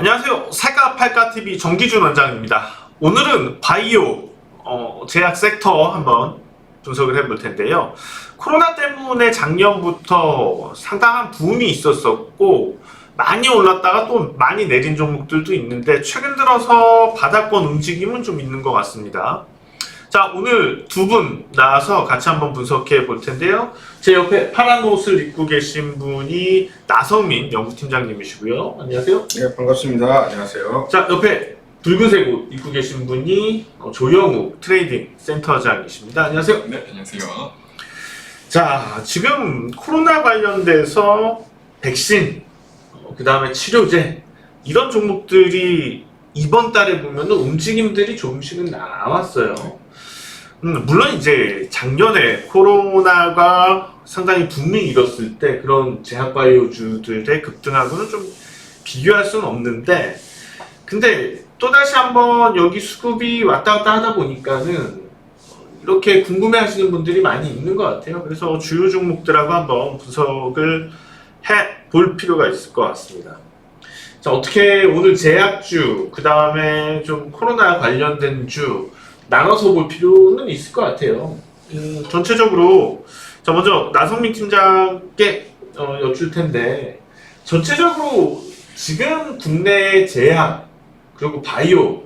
안녕하세요. 살까 팔까 TV 정기준 원장입니다. 오늘은 바이오 제약 섹터 한번 분석을 해볼 텐데요. 코로나 때문에 작년부터 상당한 붐이 있었었고 많이 올랐다가 또 많이 내린 종목들도 있는데 최근 들어서 바닥권 움직임은 좀 있는 것 같습니다. 자, 오늘 두 분 나와서 같이 한번 분석해 볼 텐데요. 제 옆에 파란 옷을 입고 계신 분이 나성민 연구팀장님이시고요. 안녕하세요. 네, 반갑습니다. 안녕하세요. 자, 옆에 붉은색 옷 입고 계신 분이 조영욱 트레이딩 센터장이십니다. 안녕하세요. 네, 안녕하세요. 자, 지금 코로나 관련돼서 백신, 그 다음에 치료제 이런 종목들이 이번 달에 보면 움직임들이 조금씩은 나왔어요. 물론 이제 작년에 코로나가 상당히 붐이 일었을 때 그런 제약바이오주들의 급등하고는 좀 비교할 수는 없는데, 근데 또다시 한번 여기 수급이 왔다 갔다 하다 보니까는 이렇게 궁금해 하시는 분들이 많이 있는 것 같아요. 그래서 주요 종목들하고 한번 분석을 해 볼 필요가 있을 것 같습니다. 자, 어떻게 오늘 제약주, 그 다음에 좀 코로나 관련된 주 나눠서 볼 필요는 있을 것 같아요. 전체적으로 자, 먼저 나성민 팀장께 여쭐 텐데, 전체적으로 지금 국내 제약 그리고 바이오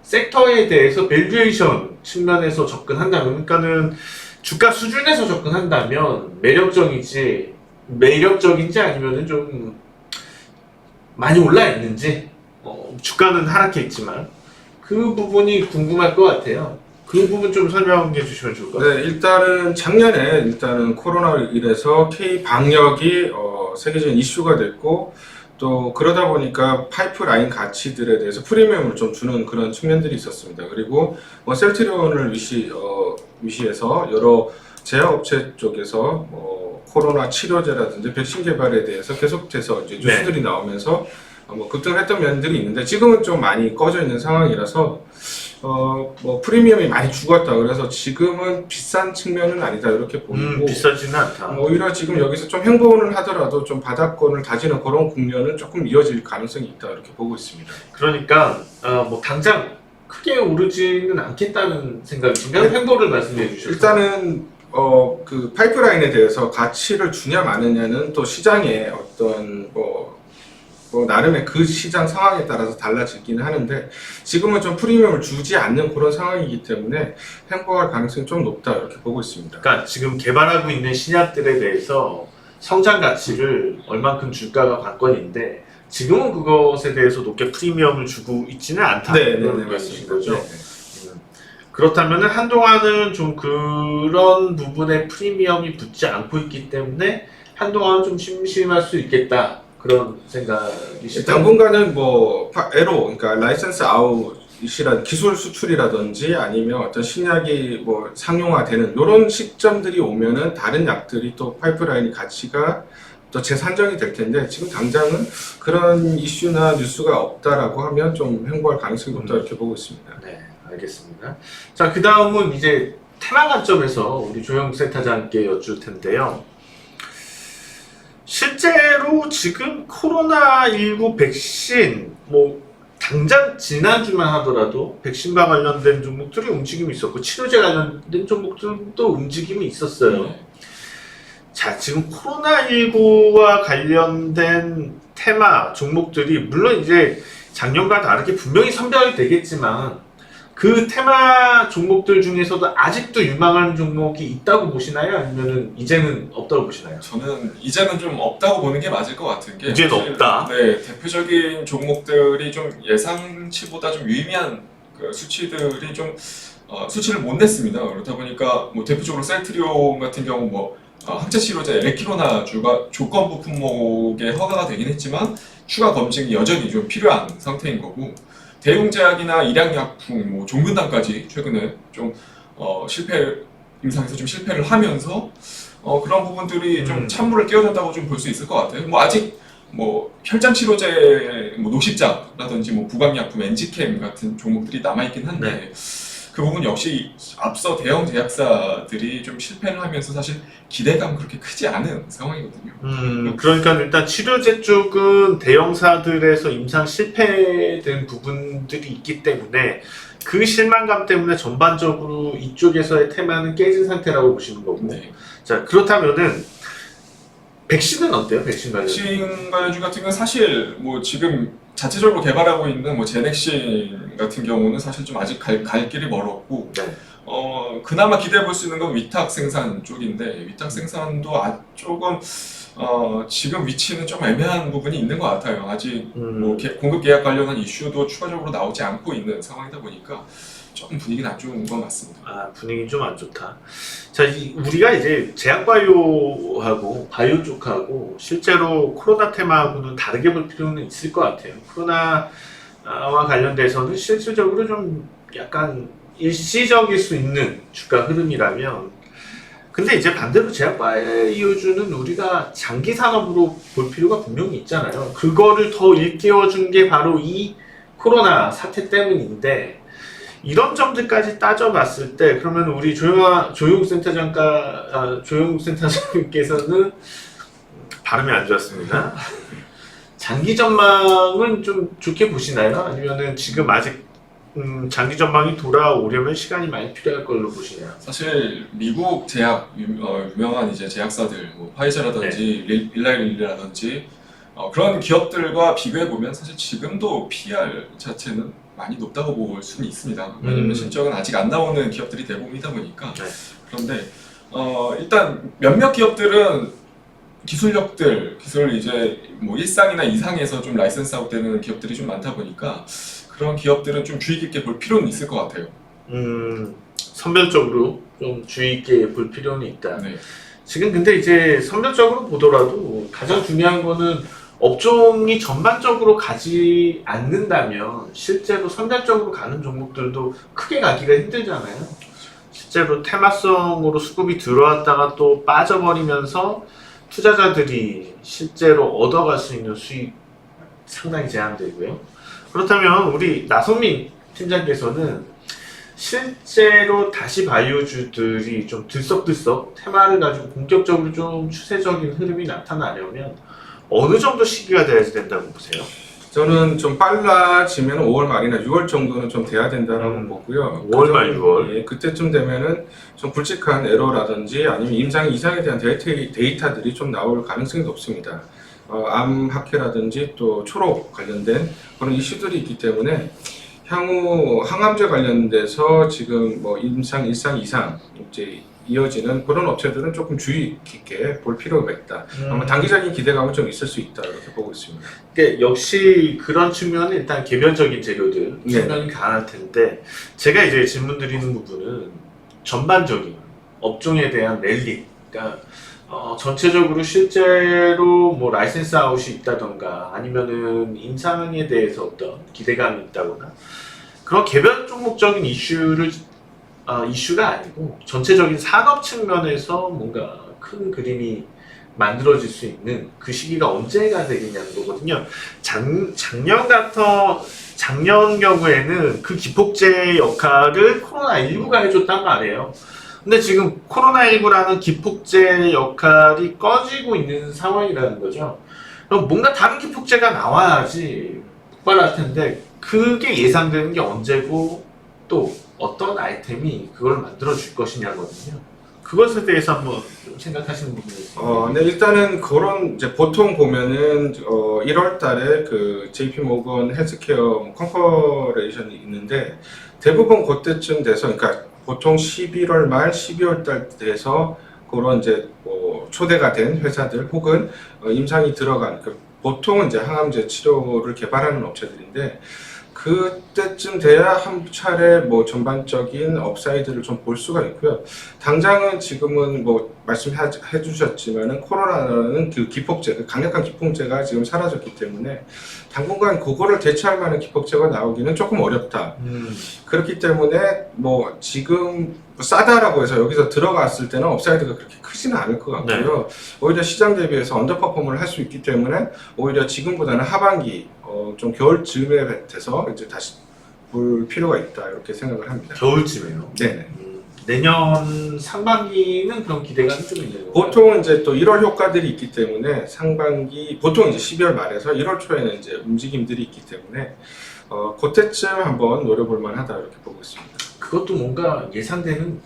섹터에 대해서 밸류에이션 측면에서 접근한다면, 그러니까는 주가 수준에서 접근한다면 매력적인지 아니면은 좀 많이 올라 있는지, 주가는 하락해 있지만 그 부분이 궁금할 것 같아요. 그 부분 좀 설명해 주시면 좋을 것 같아요. 네, 일단은 작년에 코로나로 인해서 K 방역이 세계적인 이슈가 됐고, 또 그러다 보니까 파이프라인 가치들에 대해서 프리미엄을 좀 주는 그런 측면들이 있었습니다. 그리고 셀트리온을 위시해서 여러 제약업체 쪽에서 코로나 치료제라든지 백신 개발에 대해서 계속해서 이제 뉴스들이 나오면서 급등을 했던 면들이 있는데, 지금은 좀 많이 꺼져 있는 상황이라서 프리미엄이 많이 죽었다. 그래서 지금은 비싼 측면은 아니다 이렇게 보이고, 비싸지는 않다. 오히려 지금 여기서 좀 행보를 하더라도 좀 바닥권을 다지는 그런 국면은 조금 이어질 가능성이 있다 이렇게 보고 있습니다. 그러니까 당장 크게 오르지는 않겠다는 생각이신가요? 횡보를 말씀해 주셔서. 일단은 그 파이프라인에 대해서 가치를 주냐 마느냐는 또 시장의 어떤 나름의 그 시장 상황에 따라서 달라지기는 하는데, 지금은 좀 프리미엄을 주지 않는 그런 상황이기 때문에 행보할 가능성이 좀 높다 이렇게 보고 있습니다. 그러니까 지금 개발하고 있는 신약들에 대해서 성장 가치를 얼만큼 줄까가 관건인데, 지금은 그것에 대해서 높게 프리미엄을 주고 있지는 않다. 네, 그런 네, 말씀이신 맞습니다. 거죠. 네. 그렇다면 한동안은 좀 그런 부분에 프리미엄이 붙지 않고 있기 때문에 한동안은 좀 심심할 수 있겠다. 그런 생각이시죠? 당분간은 그러니까 라이센스 아웃이란 기술 수출이라든지 아니면 어떤 신약이 상용화되는 이런 시점들이 오면은 다른 약들이 또 파이프라인 가치가 또 재산정이 될 텐데, 지금 당장은 그런 이슈나 뉴스가 없다라고 하면 좀 행보할 가능성이 높다 이렇게 보고 있습니다. 네, 알겠습니다. 자, 그 다음은 이제 테마 관점에서 우리 조영욱 센터장께 여쭐 텐데요. 실제로 지금 코로나19 백신, 당장 지난주만 하더라도 백신과 관련된 종목들이 움직임이 있었고, 치료제 관련된 종목들도 움직임이 있었어요. 자, 지금 코로나19와 관련된 테마 종목들이 물론 이제 작년과 다르게 분명히 선별이 되겠지만, 그 테마 종목들 중에서도 아직도 유망한 종목이 있다고 보시나요? 아니면 이제는 없다고 보시나요? 저는 이제는 좀 없다고 보는 게 맞을 것 같은 게, 이제는 사실, 없다? 네, 대표적인 종목들이 좀 예상치보다 좀 유의미한 그 수치들이 좀 수치를 못 냈습니다. 그렇다 보니까 대표적으로 셀트리온 같은 경우 항체 치료제 에레키로나주가 조건부 품목에 허가가 되긴 했지만 추가 검증이 여전히 좀 필요한 상태인 거고, 대웅제약이나 일양약품, 종근당까지 최근에 좀 임상에서 좀 실패를 하면서 그런 부분들이 좀 찬물을 끼얹었다고 좀 볼 수 있을 것 같아요. 아직 혈장 치료제, 녹십자라든지 부강약품, 엔지캠 같은 종목들이 남아 있긴 한데, 그 부분 역시 앞서 대형 제약사들이 좀 실패를 하면서 사실 기대감 그렇게 크지 않은 상황이거든요. 그러니까 일단 치료제 쪽은 대형사들에서 임상 실패된 부분들이 있기 때문에 그 실망감 때문에 전반적으로 이쪽에서의 테마는 깨진 상태라고 보시는 거고. 네. 자, 그렇다면은 백신은 어때요? 백신 관련? 백신 관련주 같은 경우는 사실 뭐 지금 자체적으로 개발하고 있는 뭐 제넥신 같은 경우는 사실 좀 아직 갈 길이 멀었고, 네. 그나마 기대해 볼 수 있는 건 위탁 생산 쪽인데, 위탁 생산도 조금 지금 위치는 좀 애매한 부분이 있는 것 같아요. 아직 뭐 공급 계약 관련한 이슈도 추가적으로 나오지 않고 있는 상황이다 보니까 조금 분위기는 안 좋은 건 맞습니다. 아, 분위기 좀 안 좋다. 자, 우리가 이제 제약바이오하고 바이오 쪽하고 실제로 코로나 테마하고는 다르게 볼 필요는 있을 것 같아요. 코로나와 관련돼서는 실질적으로 좀 약간 일시적일 수 있는 주가 흐름이라면, 근데 이제 반대로 제약바이오주는 우리가 장기 산업으로 볼 필요가 분명히 있잖아요. 그거를 더 일깨워준 게 바로 이 코로나 사태 때문인데, 이런 점들까지 따져봤을 때 그러면 우리 조용센터장님께서는 발음이 안 좋았습니다. 장기 전망은 좀 좋게 보시나요? 아니면은 지금 아직 장기 전망이 돌아오려면 시간이 많이 필요할 걸로 보시나요? 사실 미국 제약 유명한 이제 제약사들 뭐 파이저라든지 일라일리라든지 그런 기업들과 비교해 보면 사실 지금도 PR 자체는 많이 높다고 볼 수는 있습니다. 왜냐면 실적은 아직 안 나오는 기업들이 대부분이다 보니까. 네. 그런데 일단 몇몇 기업들은 기술 이제 뭐 1상이나 이상에서 좀 라이센스 아웃되는 기업들이 좀 많다 보니까 그런 기업들은 좀 주의 깊게 볼 필요는 있을 것 같아요. 선별적으로 좀 주의 있게 볼 필요는 있다. 네. 지금 근데 이제 선별적으로 보더라도 가장 중요한 거는 업종이 전반적으로 가지 않는다면 실제로 선별적으로 가는 종목들도 크게 가기가 힘들잖아요. 실제로 테마성으로 수급이 들어왔다가 또 빠져버리면서 투자자들이 실제로 얻어갈 수 있는 수익 상당히 제한되고요. 그렇다면 우리 나성민 팀장께서는 실제로 다시 바이오주들이 좀 들썩들썩 테마를 가지고 본격적으로 좀 추세적인 흐름이 나타나려면 어느 정도 시기가 돼야지 된다고 보세요? 저는 좀 빨라지면 5월 말이나 6월 정도는 좀 돼야 된다라고 보고요. 5월 말 6월. 예, 그때쯤 되면은 좀 굵직한 에러라든지 아니면 임상 이상에 대한 데이터들이 좀 나올 가능성이 높습니다. 암 학회라든지 또 초록 관련된 그런 이슈들이 있기 때문에 향후 항암제 관련돼서 지금 뭐 임상 1상 이상 이제 이어지는 그런 업체들은 조금 주의 깊게 볼 필요가 있다. 아마 단기적인 기대감은 좀 있을 수 있다 이렇게 보고 있습니다. 그러니까 역시 그런 측면은 일단 개별적인 재료들 네. 측면이 강할 텐데 제가 이제 질문 드리는 부분은 전반적인 업종에 대한 랠리, 그러니까 전체적으로 실제로 뭐 라이센스 아웃이 있다던가 아니면은 임상에 대해서 어떤 기대감이 있다거나 그런 개별 종목적인 이슈가 아니고 전체적인 산업 측면에서 뭔가 큰 그림이 만들어질 수 있는 그 시기가 언제가 되겠냐는 거거든요. 작년 경우에는 그 기폭제 역할을 코로나19가 해줬단 말이에요. 근데 지금 코로나19라는 기폭제 역할이 꺼지고 있는 상황이라는 거죠. 그럼 뭔가 다른 기폭제가 나와야지 폭발할 텐데 그게 예상되는 게 언제고 또 어떤 아이템이 그걸 만들어 줄 것이냐거든요. 그것에 대해서 한번 좀 생각하시는 부분이 있어요. 네, 일단은 그런 이제 보통 보면은 1월 달에 그 JP 모건 헬스케어 컨퍼레이션이 있는데 대부분 그때쯤 돼서 그러니까 보통 11월 말 12월 달 돼서 그런 이제 뭐 초대가 된 회사들 혹은 임상이 들어간 보통은 이제 항암제 치료를 개발하는 업체들인데 그때쯤 돼야 한 차례 뭐 전반적인 업사이드를 좀 볼 수가 있고요. 당장은 지금은 뭐 말씀해 주셨지만은 코로나는 그 기폭제, 그 강력한 기폭제가 지금 사라졌기 때문에 당분간 그거를 대체할 만한 기폭제가 나오기는 조금 어렵다. 그렇기 때문에 뭐 지금 싸다라고 해서 여기서 들어갔을 때는 업사이드가 그렇게 크지는 않을 것 같고요. 오히려 시장 대비해서 언더퍼폼을 할 수 있기 때문에 오히려 지금보다는 하반기 좀 겨울쯤에 돼서 이제 다시 볼 필요가 있다 이렇게 생각을 합니다. 겨울쯤에요. 네. 내년 상반기는 그런 기대감이 좀 있는 거예요. 보통은 이제 또 1월 효과들이 있기 때문에 상반기 보통 이제 12월 말에서 1월 초에는 이제 움직임들이 있기 때문에 그때쯤 한번 노려볼 만하다 이렇게 보고 있습니다. 그것도 뭔가 예상되는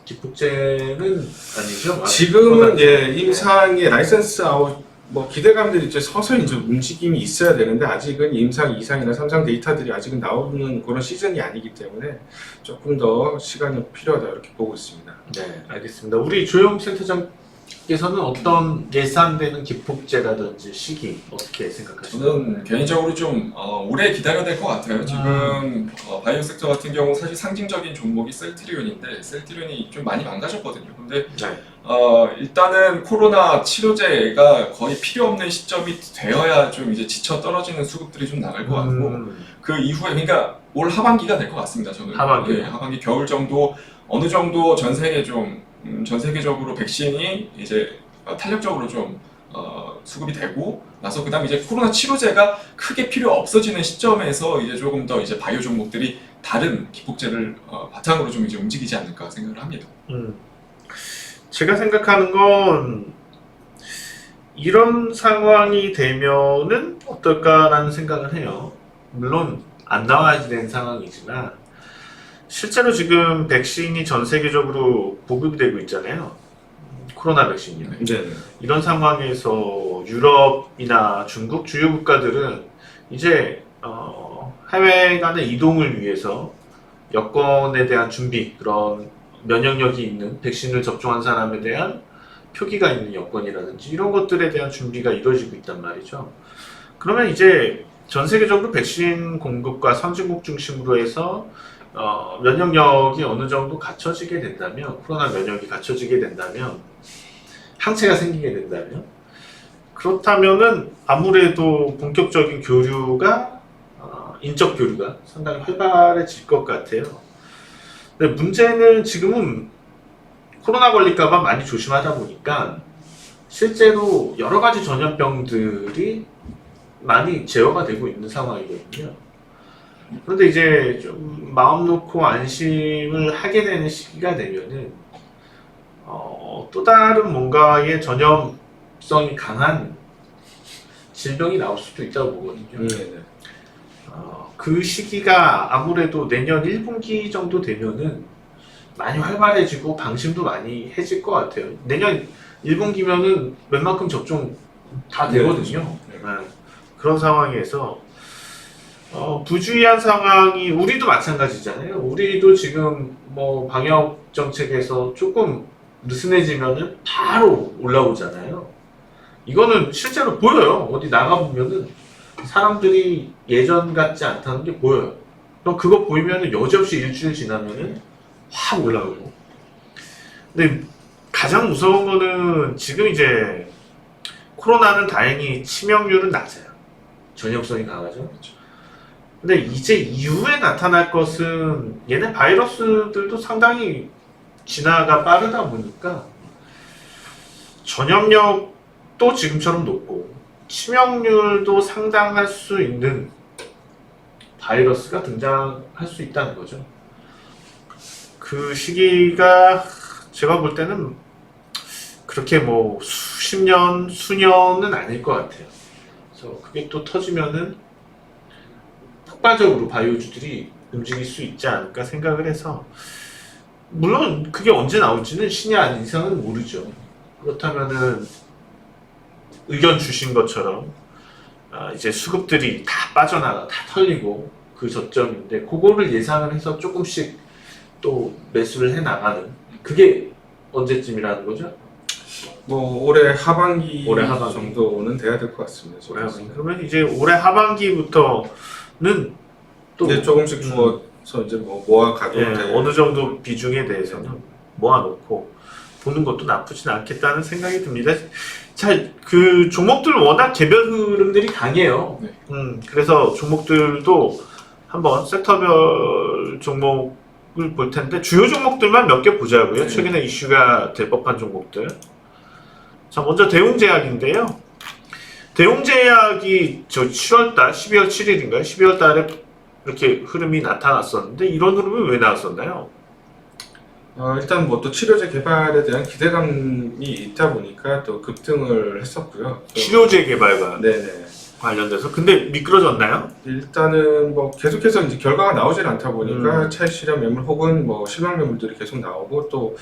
기폭제는 아니죠? 지금은 임상의 라이센스 아웃 뭐 기대감들이 이제 서서히 이제 움직임이 있어야 되는데 아직은 임상 2상이나 3상 데이터들이 아직은 나오는 그런 시즌이 아니기 때문에 조금 더 시간이 필요하다 이렇게 보고 있습니다. 네, 알겠습니다. 우리 조영 센터장께서는 어떤 예상되는 기폭제라든지 시기 어떻게 생각하시나요? 저는 개인적으로 좀 오래 기다려야 될 것 같아요. 지금 바이오 섹터 같은 경우 사실 상징적인 종목이 셀트리온인데 셀트리온이 좀 많이 망가졌거든요. 근데 네. 일단은 코로나 치료제가 거의 필요 없는 시점이 되어야 좀 이제 지쳐 떨어지는 수급들이 좀 나갈 것 같고 그 이후에 그러니까 올 하반기가 될 것 같습니다. 저는 하반기. 네, 하반기 겨울 정도 어느 정도 전 세계 전 세계적으로 백신이 이제 탄력적으로 좀 수급이 되고 나서 그다음 이제 코로나 치료제가 크게 필요 없어지는 시점에서 이제 조금 더 이제 바이오 종목들이 다른 기폭제를 바탕으로 좀 이제 움직이지 않을까 생각을 합니다. 제가 생각하는 건 이런 상황이 되면은 어떨까라는 생각을 해요. 물론 안 나와야 되는 상황이지만 실제로 지금 백신이 전 세계적으로 보급이 되고 있잖아요. 코로나 백신이요. 네. 이런 상황에서 유럽이나 중국 주요 국가들은 이제 해외 간의 이동을 위해서 여권에 대한 준비, 그런 면역력이 있는 백신을 접종한 사람에 대한 표기가 있는 여권이라든지 이런 것들에 대한 준비가 이루어지고 있단 말이죠. 그러면 이제 전 세계적으로 백신 공급과 선진국 중심으로 해서 면역력이 어느 정도 갖춰지게 된다면, 코로나 면역이 갖춰지게 된다면, 항체가 생기게 된다면, 그렇다면은 아무래도 본격적인 교류가 인적 교류가 상당히 활발해질 것 같아요. 근데 문제는 지금은 코로나 걸릴까봐 많이 조심하다 보니까 실제로 여러 가지 전염병들이 많이 제어가 되고 있는 상황이거든요. 그런데 이제 좀 마음 놓고 안심을 하게 되는 시기가 되면은 또 다른 뭔가의 전염성이 강한 질병이 나올 수도 있다고 보거든요. 그 시기가 아무래도 내년 1분기 정도 되면은 많이 활발해지고 방심도 많이 해질 것 같아요. 내년 1분기면은 웬만큼 접종 다 되거든요. 그런 상황에서 부주의한 상황이, 우리도 마찬가지잖아요. 우리도 지금 뭐 방역 정책에서 조금 느슨해지면은 바로 올라오잖아요. 이거는 실제로 보여요. 어디 나가보면은 사람들이 예전 같지 않다는 게 보여요. 그럼 그거 보이면은 여지없이 일주일 지나면은 확 올라오고. 근데 가장 무서운 거는 지금 이제 코로나는 다행히 치명률은 낮아요. 전염성이 강하죠. 근데 이제 이후에 나타날 것은, 얘네 바이러스들도 상당히 진화가 빠르다 보니까 전염력도 지금처럼 높고 치명률도 상당할 수 있는 바이러스가 등장할 수 있다는 거죠. 그 시기가 제가 볼 때는 그렇게 뭐 수십 년, 수년은 아닐 것 같아요. 그래서 그게 또 터지면은 폭발적으로 바이오주들이 움직일 수 있지 않을까 생각을 해서, 물론 그게 언제 나올지는 신이 아닌 이상은 모르죠. 그렇다면은 의견 주신 것처럼 이제 수급들이 다 빠져나가, 다 털리고 그 저점인데, 그거를 예상을 해서 조금씩 또 매수를 해 나가는, 그게 언제쯤이라는 거죠? 뭐 올해 하반기 올해 하반기 정도는 돼야 될 것 같습니다. 올해 하반기. 그러면 이제 올해 하반기부터는 또 이제 조금씩 주어서 이제 뭐 모아가도 어느 정도 비중에 대해서는 모아놓고 보는 것도 나쁘진 않겠다는 생각이 듭니다. 자, 그 종목들 워낙 개별 흐름들이 강해요. 네. 그래서 종목들도 한번 섹터별 종목을 볼 텐데, 주요 종목들만 몇 개 보자고요. 최근에 이슈가 될 법한 종목들. 자, 먼저 대웅제약인데요. 대웅제약이 저 7월달, 12월 7일인가요? 12월 달에 이렇게 흐름이 나타났었는데 이런 흐름이 왜 나왔었나요? 일단 뭐 또 치료제 개발에 대한 기대감이 있다 보니까 또 급등을 했었고요. 또- 치료제 개발과 네네. 관련돼서 근데 미끄러졌나요? 일단은 뭐 계속해서 이제 결과가 나오질 않다 보니까 음. 차익 실현 매물 혹은 뭐 실망 매물들이 계속 나오고 또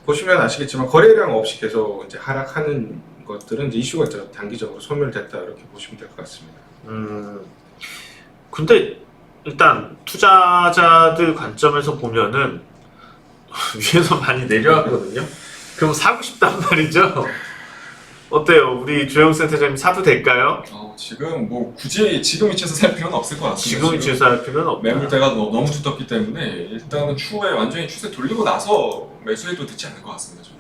보시면 아시겠지만 거래량 없이 계속 이제 하락하는 것들은 이제 이슈가 이제 단기적으로 소멸됐다 이렇게 보시면 될 것 같습니다. 근데 일단 투자자들 관점에서 보면은 위에서 많이 내려왔거든요. 그럼 사고 싶단 말이죠. 어때요? 우리 조영 센터장님 사도 될까요? 지금 뭐 굳이 지금 위치에서 살 필요는 없을 것 같습니다. 지금 취소할 필요는 없다. 매물대가 너무 두텁기 때문에 일단은 추후에 완전히 추세 돌리고 나서 매수해도 되지 않을 것 같습니다. 저는.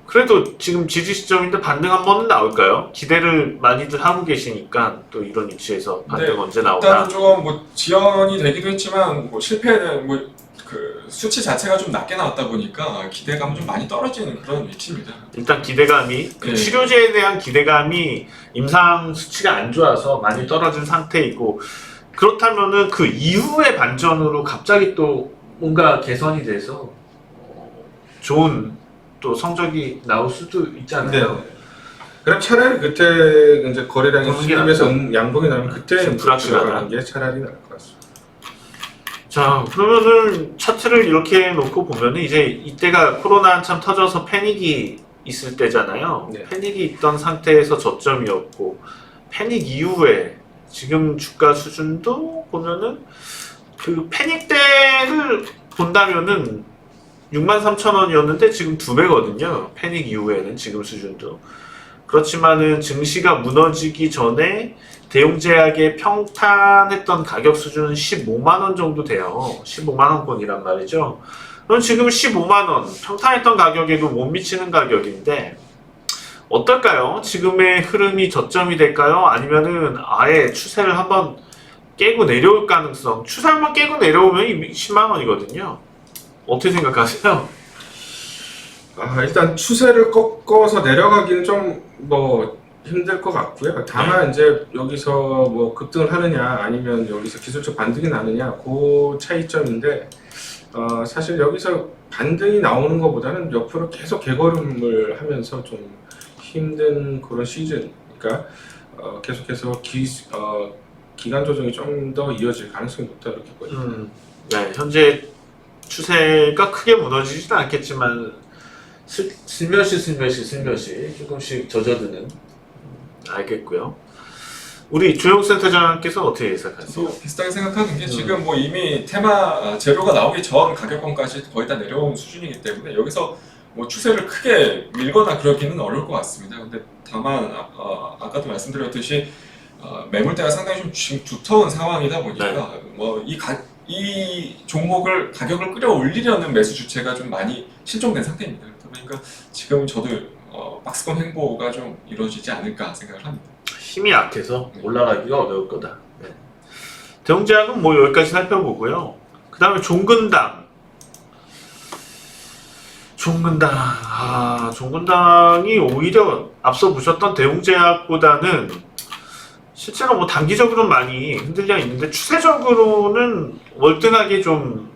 그래도 지금 지지 시점인데 반등 한 번은 나올까요? 기대를 많이들 하고 계시니까 또 이런 위치에서 반등 네, 언제 나오나? 일단은 좀 뭐 지연이 되기도 했지만 뭐 실패는 뭐 그 수치 자체가 좀 낮게 나왔다 보니까 기대감은 좀 많이 떨어지는 그런 위치입니다. 일단 기대감이 그 네. 치료제에 대한 기대감이 임상 수치가 안 좋아서 많이 떨어진 상태이고 그렇다면은 그 이후의 반전으로 갑자기 또 뭔가 개선이 돼서 좋은 또 성적이 나올 수도 있잖아요. 네. 그럼 차라리 그때 이제 거래량이 그런 게 수렴해서 낫다. 양봉이 나면 그때 좀 불확실하다. 들어가는 게 차라리 나을 것 같습니다. 자, 그러면은 차트를 이렇게 놓고 보면은 이제 이때가 코로나 한참 터져서 패닉이 있을 때잖아요. 네. 패닉이 있던 상태에서 저점이었고 패닉 이후에 지금 주가 수준도 보면은 그 패닉 때를 본다면은 63,000원이었는데 지금 2배거든요. 패닉 이후에는 지금 수준도. 그렇지만은 증시가 무너지기 전에 대웅제약의 평탄했던 가격 수준은 15만원 정도 돼요. 15만원권이란 말이죠. 그럼 지금 15만원, 평탄했던 가격에도 못 미치는 가격인데, 어떨까요? 지금의 흐름이 저점이 될까요? 아니면은 아예 추세를 한번 깨고 내려올 가능성, 추세 한번 깨고 내려오면 10만원이거든요. 어떻게 생각하세요? 일단 추세를 꺾어서 내려가기는 좀 뭐 힘들 것 같고요. 다만 이제 여기서 뭐 급등을 하느냐 아니면 여기서 기술적 반등이 나느냐 그 차이점인데 사실 여기서 반등이 나오는 것보다는 옆으로 계속 개걸음을 하면서 좀 힘든 그런 시즌, 그러니까 계속해서 기간 조정이 좀 더 이어질 가능성이 높다 이렇게 보입니다. 네, 현재 추세가 크게 무너지지는 않겠지만 슬며시 조금씩 젖어드는 알겠고요. 우리 조영 센터장께서 어떻게 예상하세요? 또 비슷하게 생각하는 게 지금 뭐 이미 테마 재료가 나오기 전 가격권까지 거의 다 내려온 수준이기 때문에 여기서 뭐 추세를 크게 밀거나 그러기는 어려울 것 같습니다. 근데 다만 아까도 말씀드렸듯이 매물대가 상당히 좀 지금 두터운 상황이다 보니까 뭐 이 종목을 가격을 끌어올리려는 매수 주체가 좀 많이 실종된 상태입니다. 그러니까 지금 저도 박스권 횡보가 좀 이루어지지 않을까 생각을 합니다. 힘이 약해서 올라가기가 어려울 거다. 네. 대웅제약은 뭐 여기까지 살펴보고요. 그 다음에 종근당. 종근당이 오히려 앞서 보셨던 대웅제약보다는 실제로 뭐 단기적으로는 많이 흔들려 있는데 추세적으로는 월등하게 좀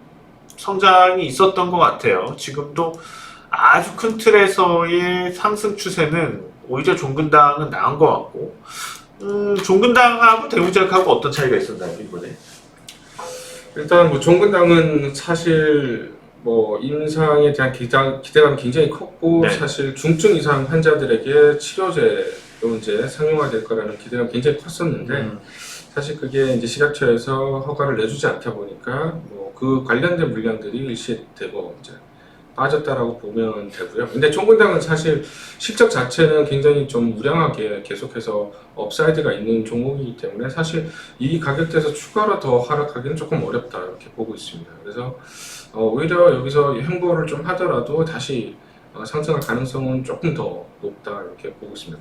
성장이 있었던 것 같아요. 지금도 아주 큰 틀에서의 상승 추세는 오히려 종근당은 나은 것 같고, 종근당하고 대웅제약하고 어떤 차이가 있었나요 이번에? 일단 뭐 종근당은 사실 뭐 임상에 대한 기대감이 굉장히 컸고 네. 사실 중증 이상 환자들에게 치료제로 이제 상용화될 거라는 기대감이 굉장히 컸었는데 사실 그게 이제 식약처에서 허가를 내주지 않다 보니까 뭐 그 관련된 물량들이 일시되고 이제 빠졌다라고 보면 되고요. 근데 종근당은 사실 실적 자체는 굉장히 좀 우량하게 계속해서 업사이드가 있는 종목이기 때문에 사실 이 가격대에서 추가로 더 하락하기는 조금 어렵다 이렇게 보고 있습니다. 그래서 오히려 여기서 횡보를 좀 하더라도 다시 상승할 가능성은 조금 더 높다 이렇게 보고 있습니다.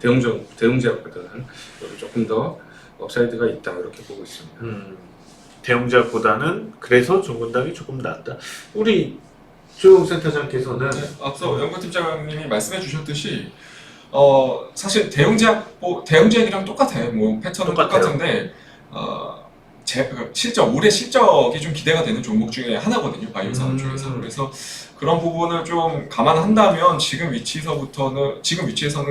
대웅제약보다는 여기 조금 더 업사이드가 있다 이렇게 보고 있습니다. 대웅제약보다는 그래서 종근당이 조금 낫다. 우리 조용 센터장께서는 앞서 연구팀장님이 말씀해 주셨듯이 사실 대웅제약이랑 똑같아요. 뭐 패턴은 똑같아요. 똑같은데 올해 실적이 좀 기대가 되는 종목 중에 하나거든요. 바이오 산업 쪽에서. 그래서 그런 부분을 좀 감안한다면 지금 위치에서는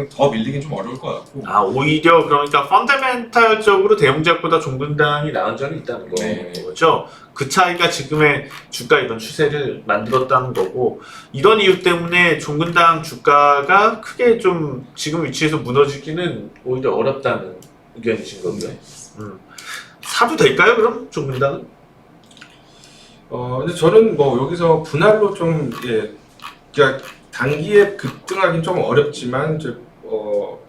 더 밀리긴 좀 어려울 것 같고. 아, 오히려 그러니까 펀더멘탈적으로 대웅작보다 종근당이 나은 점이 있다는 네. 거죠. 그 차이가 지금의 주가 이런 추세를 만들었다는 거고, 이런 이유 때문에 종근당 주가가 크게 좀 지금 위치에서 무너지기는 오히려 어렵다는 의견이신 거고요. 사도 될까요, 그럼 종근당은? 근데 저는 뭐 여기서 분할로 좀, 그러니까 단기에 급등하기는 좀 어렵지만, 이제,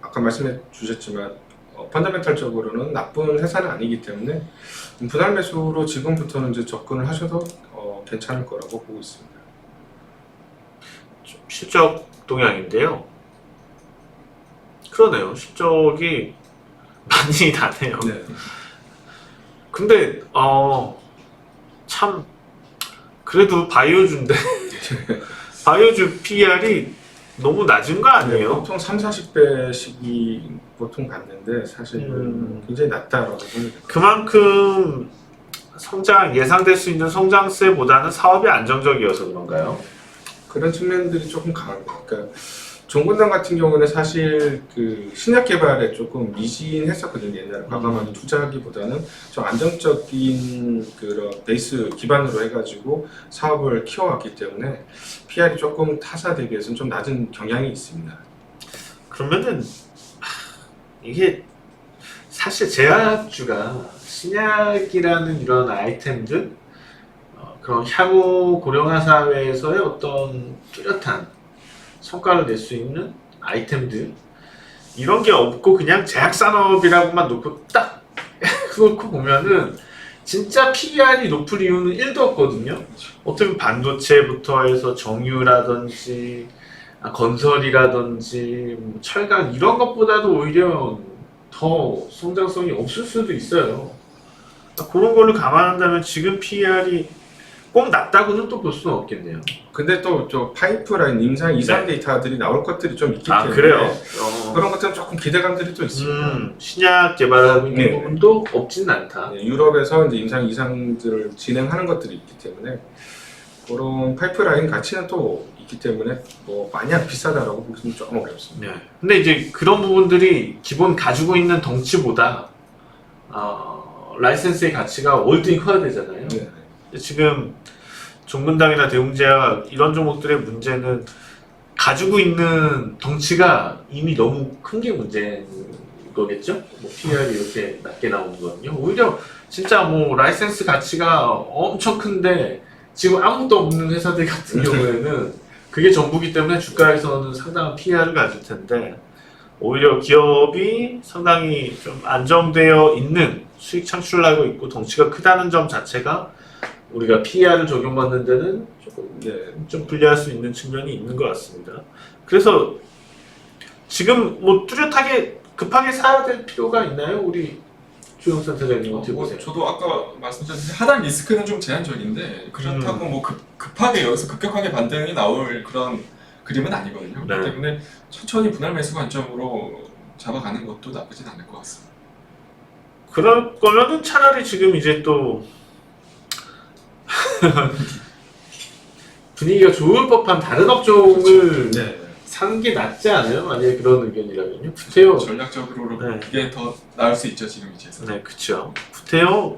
아까 말씀해 주셨지만, 펀더멘탈적으로는 나쁜 회사는 아니기 때문에, 분할 매수로 지금부터는 이제 접근을 하셔도, 괜찮을 거라고 보고 있습니다. 좀 실적 동향인데요. 그러네요. 실적이 많이 나네요. 네. 근데 참 그래도 바이오주인데 바이오주 PER이 너무 낮은 거 아니에요? 보통 3, 40배씩이 보통 받는데, 사실은 굉장히 낮다라고 봅니다. 그만큼 예상될 수 있는 성장세보다는 사업이 안정적이어서 그런가요? 그런 측면들이 조금 강합니다. 그러니까 종근당 같은 경우는 사실 그 신약 개발에 조금 미진했었거든요. 옛날에 과감하게 투자하기보다는 좀 안정적인 그런 베이스 기반으로 해가지고 사업을 키워왔기 때문에 PR이 조금 타사 대비해서는 좀 낮은 경향이 있습니다. 그러면은 이게 사실 제약주가 신약이라는 이런 아이템들, 그런 향후 고령화 사회에서의 어떤 뚜렷한 성과를 낼 수 있는 아이템들, 이런 게 없고 그냥 제약산업이라고만 놓고 딱 놓고 보면은 진짜 PER이 높을 이유는 1도 없거든요. 어떻게 보면 반도체부터 해서 정유라든지 건설이라든지 철강 이런 것보다도 오히려 더 성장성이 없을 수도 있어요. 그런 거를 감안한다면 지금 PER이 꼭 낮다고는 또 볼 수는 없겠네요. 근데 또 저 파이프라인 임상 이상 네. 데이터들이 나올 것들이 좀 있기 아, 때문에 그래요? 그런 것들은 조금 기대감들이 또 있습니다. 신약 개발하고 있는 네. 부분도 없진 않다. 유럽에서 이제 임상 이상들을 진행하는 것들이 있기 때문에 그런 파이프라인 가치는 또 있기 때문에 뭐 마냥 비싸다라고 보기는 조금 어렵습니다. 네. 근데 이제 그런 부분들이 기본 가지고 있는 덩치보다 라이센스의 가치가 월등히 커야 되잖아요. 네. 지금 종근당이나 대웅제약 이런 종목들의 문제는 가지고 있는 덩치가 이미 너무 큰 게 문제인 거겠죠? 뭐 PR이 이렇게 낮게 나오는 거는요. 오히려 진짜 뭐 라이센스 가치가 엄청 큰데 지금 아무것도 없는 회사들 같은 경우에는 그게 전부기 때문에 주가에서는 상당한 PR을 가질 텐데, 오히려 기업이 상당히 좀 안정되어 있는 수익 창출하고 있고 덩치가 크다는 점 자체가 우리가 PER을 적용받는 데는 조금 좀 불리할 수 있는 측면이 있는 것 같습니다. 그래서 지금 뭐 뚜렷하게 급하게 사야 될 필요가 있나요? 우리 조영 센터장님 어떻게 보세요? 저도 아까 말씀드렸듯이 하단 리스크는 좀 제한적인데 그렇다고 뭐 급하게 여기서 급격하게 반등이 나올 그런 그림은 아니거든요. 네. 그렇기 때문에 천천히 분할 매수 관점으로 잡아가는 것도 나쁘진 않을 것 같습니다. 그럴 거면은 차라리 지금 이제 또 분위기가 좋을 법한 다른 업종을 네. 사는 게 낫지 않아요? 만약에 그런 의견이라면요. 구태여. 전략적으로 네. 그게 더 나을 수 있죠, 지금 위치에서. 네, 그쵸. 구태여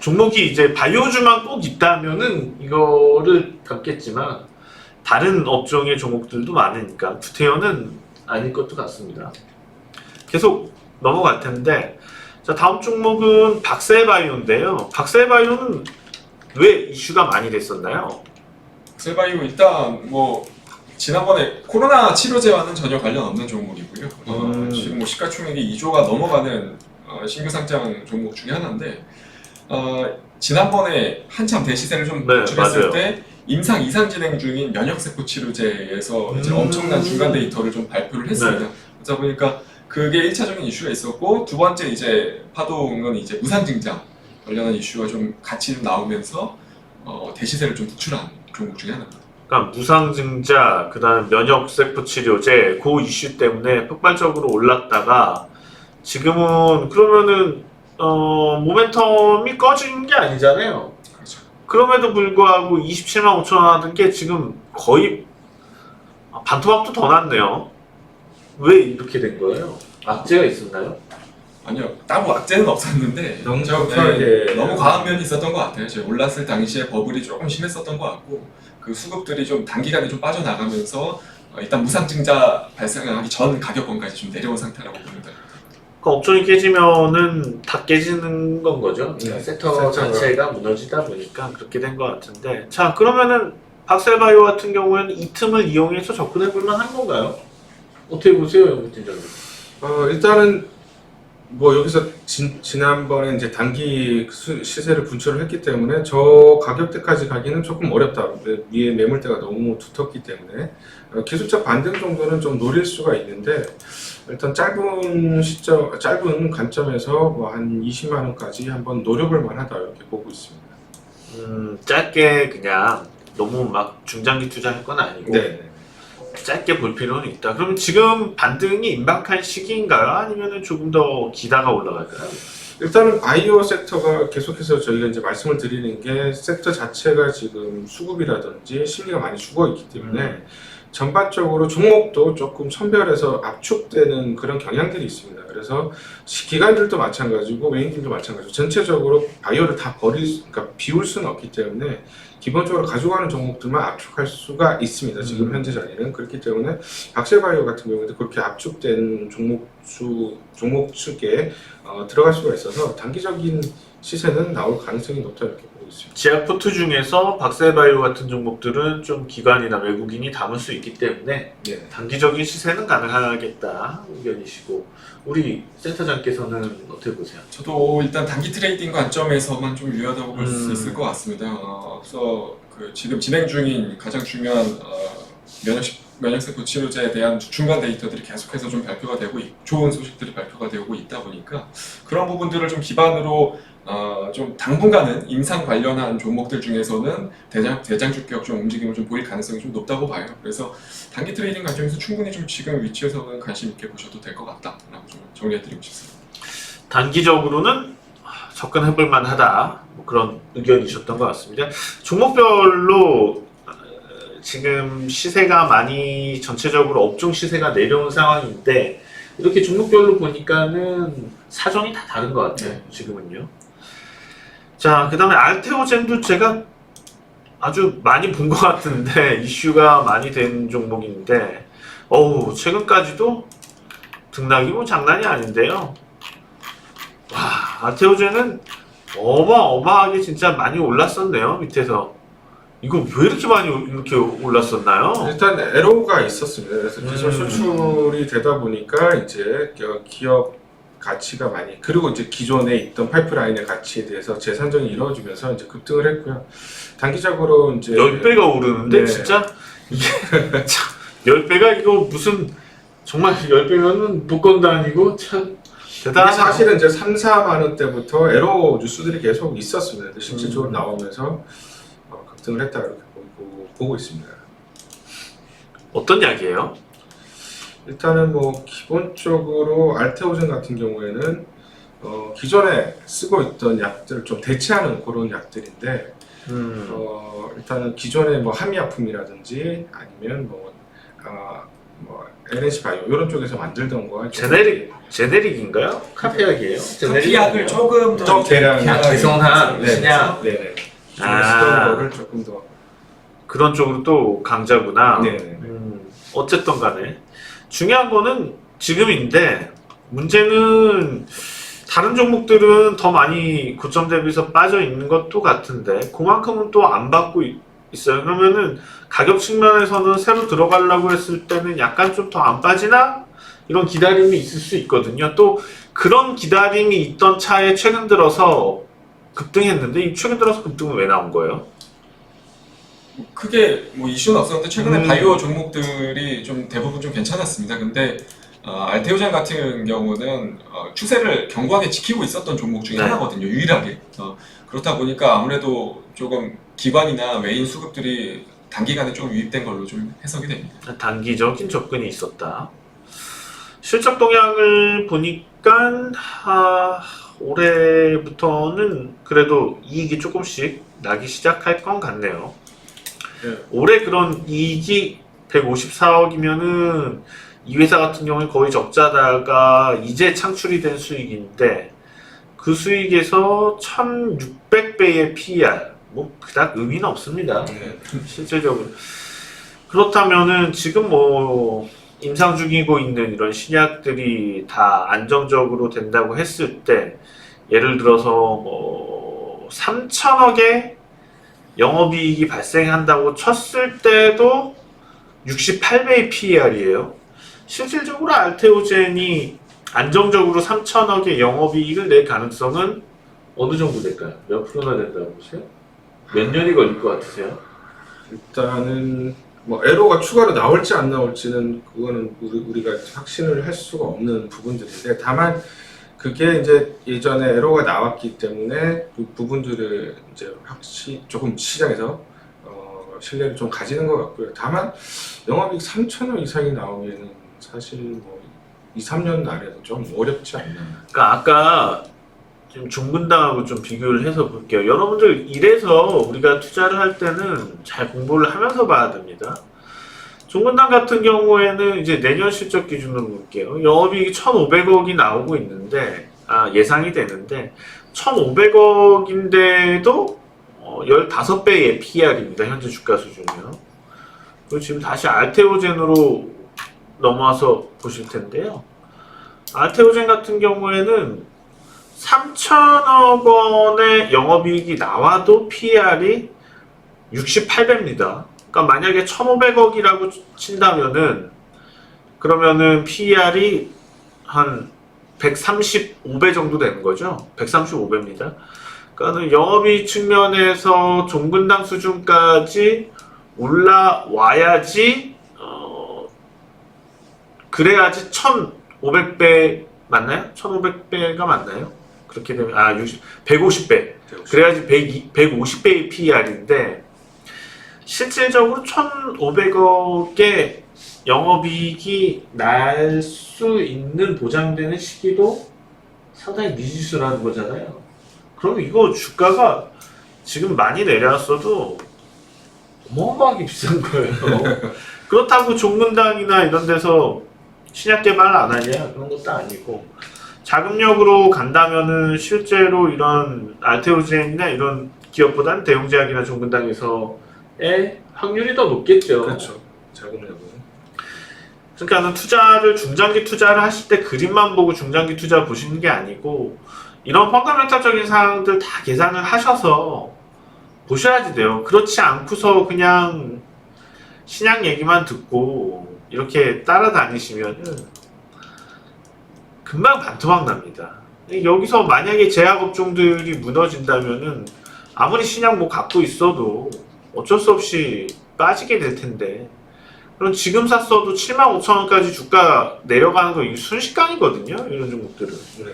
종목이 이제 바이오주만 꼭 있다면은 이거를 갖겠지만 다른 업종의 종목들도 많으니까 구태여는 아닐 것도 같습니다. 계속 넘어갈 텐데, 자, 다음 종목은 박셀바이오인데요. 박셀바이오는 왜 이슈가 많이 됐었나요? 셀바이오 일단 뭐 지난번에 코로나 치료제와는 전혀 관련 없는 종목이고요. 지금 뭐 시가총액이 2조가 넘어가는 신규 상장 종목 중에 하나인데 지난번에 한참 대시세를 좀 네, 노출했을 맞아요. 때 임상 이상 진행 중인 면역세포 치료제에서 이제 엄청난 중간 데이터를 좀 발표를 했습니다. 네. 그러다 보니까 그게 1차적인 이슈가 있었고 두 번째 이제 파동은 이제 무상증자 관련한 이슈가 좀 같이 좀 나오면서 대시세를 좀 노출한 종목 중에 하나입니다. 그러니까 무상증자, 그다음 면역세포 치료제 그 이슈 때문에 폭발적으로 올랐다가 지금은 그러면은 모멘텀이 꺼진 게 아니잖아요. 그렇죠. 그럼에도 불구하고 27만 5천 원 하던 게 지금 거의 반토막도 더 났네요. 왜 이렇게 된 거예요? 악재가 있었나요? 아니요, 따로 악재는 없었는데 너무 좀, 급하게 너무 과한 면이 있었던 것 같아요. 제가 올랐을 당시에 버블이 조금 심했었던 것 같고 그 수급들이 좀 단기간에 좀 빠져나가면서 일단 무상증자 발생하기 전 가격권까지 좀 내려온 상태라고 보면 돼요. 그 업종이 깨지면은 다 깨지는 건 거죠. 네, 섹터 섹터가. 자체가 무너지다 보니까 그렇게 된 것 같은데. 자, 그러면은 박셀바이오 같은 경우에는 이 틈을 이용해서 접근해 볼 만한 건가요? 어떻게 보세요, 영국진 장님? 일단은 뭐 여기서 지난번에 이제 단기 시세를 분출을 했기 때문에 저 가격대까지 가기는 조금 어렵다. 위에 매물대가 너무 두텁기 때문에 기술적 반등 정도는 좀 노릴 수가 있는데 일단 짧은 관점에서 뭐 한 20만 원까지 한번 노려볼 만하다 이렇게 보고 있습니다. 짧게 그냥 너무 막 중장기 투자할 건 아니고 네. 짧게 볼 필요는 있다. 그럼 지금 반등이 임박한 시기인가요? 아니면 조금 더 기다가 올라갈까요? 일단은 바이오 섹터가 계속해서 저희가 이제 말씀을 드리는 게 섹터 자체가 지금 수급이라든지 심리가 많이 죽어 있기 때문에 전반적으로 종목도 조금 선별해서 압축되는 그런 경향들이 있습니다. 그래서 기관들도 마찬가지고 외인들도 마찬가지고 전체적으로 바이오를 다 그러니까 비울 수는 없기 때문에 기본적으로 가져가는 종목들만 압축할 수가 있습니다. 지금 현재 자리는 그렇기 때문에 박셀바이오 같은 경우에도 그렇게 압축된 종목 축에 들어갈 수가 있어서 단기적인 시세는 나올 가능성이 높다 이렇게 보고 있습니다. 제약포트 중에서 박셀바이오 같은 종목들은 좀 기관이나 외국인이 담을 수 있기 때문에 네. 단기적인 시세는 가능하겠다 의견이시고, 우리 센터장께서는 어떻게 보세요? 저도 일단 단기 트레이딩 관점에서만 좀 유효하다고 볼 수 있을 것 같습니다. 앞서 그 지금 진행 중인 가장 중요한 면역세포 치료제에 대한 중간 데이터들이 계속해서 좀 발표가 되고 좋은 소식들이 발표가 되고 있다 보니까 그런 부분들을 좀 기반으로 좀 당분간은 임상 관련한 종목들 중에서는 대장 주격 좀 움직임을 좀 보일 가능성이 좀 높다고 봐요. 그래서 단기 트레이딩 관점에서 충분히 좀 지금 위치에서는 관심 있게 보셔도 될 것 같다라고 좀 정리해드리고 싶습니다. 단기적으로는 접근해볼 만하다, 뭐 그런 의견이셨던 것 같습니다. 종목별로 지금 시세가 많이 전체적으로 업종 시세가 내려온 상황인데 이렇게 종목별로 보니까는 사정이 다 다른 것 같아요. 네. 지금은요. 자, 그 다음에 알테오젠도 제가 아주 많이 본 것 같은데 이슈가 많이 된 종목인데 최근까지도 등락이 뭐 장난이 아닌데요. 와, 알테오젠은 어마어마하게 진짜 많이 올랐었네요. 밑에서 이거 왜 이렇게 많이 이렇게 올랐었나요? 일단 에러가 있었습니다. 그래서 기술 수출이 되다 보니까 이제 기업 가치가 많이, 그리고 이제 기존에 있던 파이프라인의 가치에 대해서 재산정이 이루어지면서 이제 급등을 했고요. 단기적으로 이제 10배가 오르는데 네. 진짜 이게 10배가 이거 무슨 정말 10배면은 복권도 아니고 참 이게 대단하다. 사실은 이제 3, 4만 원대부터 에러 뉴스들이 계속 있었습니다. 근데 실질적으로 나오면서 급등을 했다 이렇게 보고 있습니다. 어떤 약이에요? 일단은 뭐 기본적으로 알테오젠 같은 경우에는 기존에 쓰고 있던 약들을 좀 대체하는 그런 약들인데 일단은 기존의 뭐 함의약품이라든지 아니면 뭐 LNC 바이오 이런 쪽에서 만들던 거와 제네릭인가요? 카페약이에요? 피약을 조금 더 대량 개성한 신약. 네네. 아. 쓰던 거를 조금 더 그런 쪽으로 또 강자구나. 네네. 어쨌든 간에 중요한 거는 지금인데 문제는 다른 종목들은 더 많이 고점 대비해서 빠져 있는 것도 같은데 그만큼은 또 안 받고 있어요. 그러면은 가격 측면에서는 새로 들어가려고 했을 때는 약간 좀 더 안 빠지나? 이런 기다림이 있을 수 있거든요. 또 그런 기다림이 있던 차에 최근 들어서 급등했는데 이 최근 들어서 급등은 왜 나온 거예요? 크게 뭐 이슈는 없었는데 최근에 바이오 종목들이 좀 대부분 좀 괜찮았습니다. 근데 알테오젠 같은 경우는 추세를 견고하게 지키고 있었던 종목 중에 네. 하나거든요. 유일하게. 그렇다 보니까 아무래도 조금 기관이나 외인 수급들이 단기간에 좀 유입된 걸로 좀 해석이 됩니다. 단기적인 접근이 있었다. 실적 동향을 보니까 올해부터는 그래도 이익이 조금씩 나기 시작할 건 같네요. 네. 올해 그런 이익이 154억이면은 이 회사 같은 경우는 거의 적자다가 이제 창출이 된 수익인데 그 수익에서 1600배의 PER 뭐 그닥 의미는 없습니다. 네. 실제적으로. 그렇다면은 지금 뭐 임상 중이고 있는 이런 신약들이 다 안정적으로 된다고 했을 때 예를 들어서 뭐 3천억의 영업이익이 발생한다고 쳤을 때도 68배의 PER이에요. 실질적으로 알테오젠이 안정적으로 3천억의 영업이익을 낼 가능성은 어느 정도 될까요? 몇 프로나 된다고 보세요? 몇 년이 걸릴 것 같으세요? 일단은 뭐 에러가 추가로 나올지 안 나올지는 그거는 우리가 확신을 할 수가 없는 부분들인데 다만 그게 이제 예전에 에러가 나왔기 때문에 그 부분들을 이제 확실히 조금 시장에서 신뢰를 좀 가지는 것 같고요. 다만 영업이익 3천억 이상이 나오면은 사실 뭐 2, 3년 안에도 좀 어렵지 않나. 그러니까 아까 좀 종근당하고 좀 비교를 해서 볼게요. 여러분들 이래서 우리가 투자를 할 때는 잘 공부를 하면서 봐야 됩니다. 종근당 같은 경우에는 이제 내년 실적 기준으로 볼게요. 영업이익이 1,500억이 나오고 있는데 예상이 되는데 1,500억인데도 15배의 PER입니다. 현재 주가 수준이요. 그리고 지금 다시 알테오젠으로 넘어와서 보실 텐데요. 알테오젠 같은 경우에는 3천억 원의 영업이익이 나와도 PER이 68배입니다. 그러니까 만약에 1,500억이라고 친다면은 그러면은 PER이 한 135배 정도 되는 거죠. 135배입니다. 그러니까 영업이익 측면에서 종근당 수준까지 올라와야지 그래야지 1,500배 맞나요? 1,500배가 맞나요? 그렇게 되면 150배. 그래야지 150배의 PER인데 실질적으로 1,500억의 영업이익이 날 수 있는 보장되는 시기도 상당히 미지수라는 거잖아요. 그럼 이거 주가가 지금 많이 내려왔어도 어마어마하게 비싼 거예요. 그렇다고 종근당이나 이런 데서 신약 개발 안 하냐? 그런 것도 아니고 자금력으로 간다면은 실제로 이런 알테오젠이나 이런 기업보다는 대웅제약이나 종근당에서의 확률이 더 높겠죠. 그렇죠. 자금력은. 그러니까는 투자를 중장기 투자를 하실 때 그림만 보고 중장기 투자 보시는 게 아니고 이런 펀더멘탈적인 사항들 다 계산을 하셔서 보셔야지 돼요. 그렇지 않고서 그냥 신약 얘기만 듣고 이렇게 따라다니시면은 금방 반토막 납니다. 여기서 만약에 제약업종들이 무너진다면은 아무리 신약 뭐 갖고 있어도 어쩔 수 없이 빠지게 될 텐데 그럼 지금 샀어도 75,000원까지 주가 내려가는 거 이게 순식간이거든요. 이런 종목들은. 네.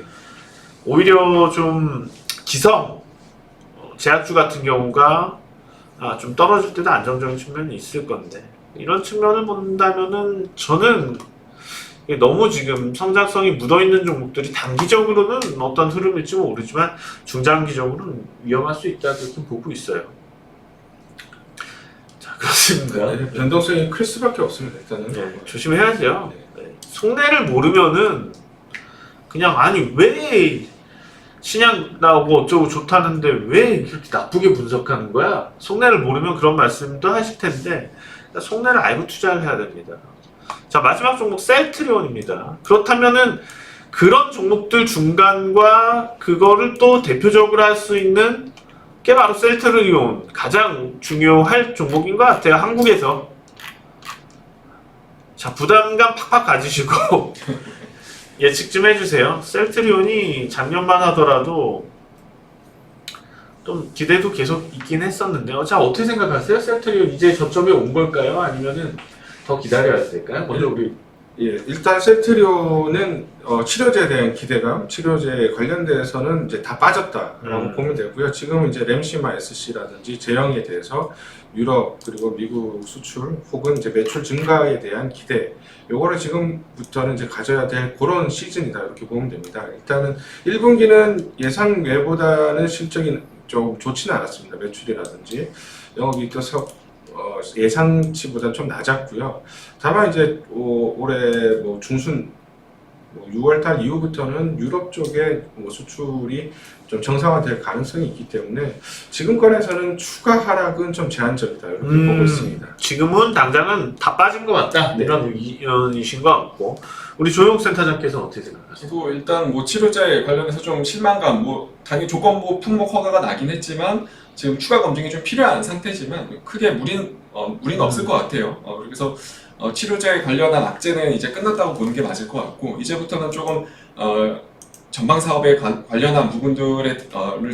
오히려 좀 기성 제약주 같은 경우가 좀 떨어질 때도 안정적인 측면이 있을 건데 이런 측면을 본다면은 저는 너무 지금 성장성이 묻어있는 종목들이 단기적으로는 어떤 흐름일지 모르지만 중장기적으로는 위험할 수 있다 그렇게 보고 있어요. 자, 그렇습니다. 네, 변동성이 클 수밖에 없습니다. 일단은. 네, 조심해야죠. 네. 속내를 모르면은 그냥 아니 왜 신약 나오고 어쩌고 좋다는데 왜 이렇게 나쁘게 분석하는 거야? 속내를 모르면 그런 말씀도 하실 텐데 속내를 알고 투자를 해야 됩니다. 자, 마지막 종목 셀트리온입니다. 그렇다면은 그런 종목들 중간과 그거를 또 대표적으로 할 수 있는 게 바로 셀트리온 가장 중요할 종목인 것 같아요. 한국에서. 자, 부담감 팍팍 가지시고 예측 좀 해주세요. 셀트리온이 작년만 하더라도 좀 기대도 계속 있긴 했었는데요. 자, 어떻게 생각하세요? 셀트리온 이제 저점에 온 걸까요? 아니면은 더 기다려야 될까요? 먼저 우리 예, 일단 셀트리온은 치료제에 대한 기대감, 치료제 관련돼서는 이제 다 빠졌다라고 보면 되고요. 지금은 이제 램시마 SC라든지 제형에 대해서 유럽 그리고 미국 수출 혹은 이제 매출 증가에 대한 기대, 요거를 지금부터는 이제 가져야 될 그런 시즌이다 이렇게 보면 됩니다. 일단은 1분기는 예상 외보다는 실적이 좀 좋지는 않았습니다. 매출이라든지 영업이익도 예상치보다 좀 낮았고요. 다만 이제 올해 뭐 중순 6월달 이후부터는 유럽 쪽에 뭐 수출이 좀 정상화될 가능성이 있기 때문에 지금 건에서는 추가 하락은 좀 제한적이다 이렇게 보고 있습니다. 지금은 당장은 다 빠진 것 같다 네. 이런 의견이신 것 같고 우리 조용 센터장께서는 어떻게 생각하세요? 저도 일단 뭐 치료제 관련해서 좀 실망감, 뭐 당연히 조건부 품목 허가가 나긴 했지만 지금 추가 검증이 좀 필요한 상태지만 크게 무리는 없을 것 같아요. 그래서 치료제 관련한 악재는 이제 끝났다고 보는 게 맞을 것 같고 이제부터는 조금 전방 사업에 관련한 부분들을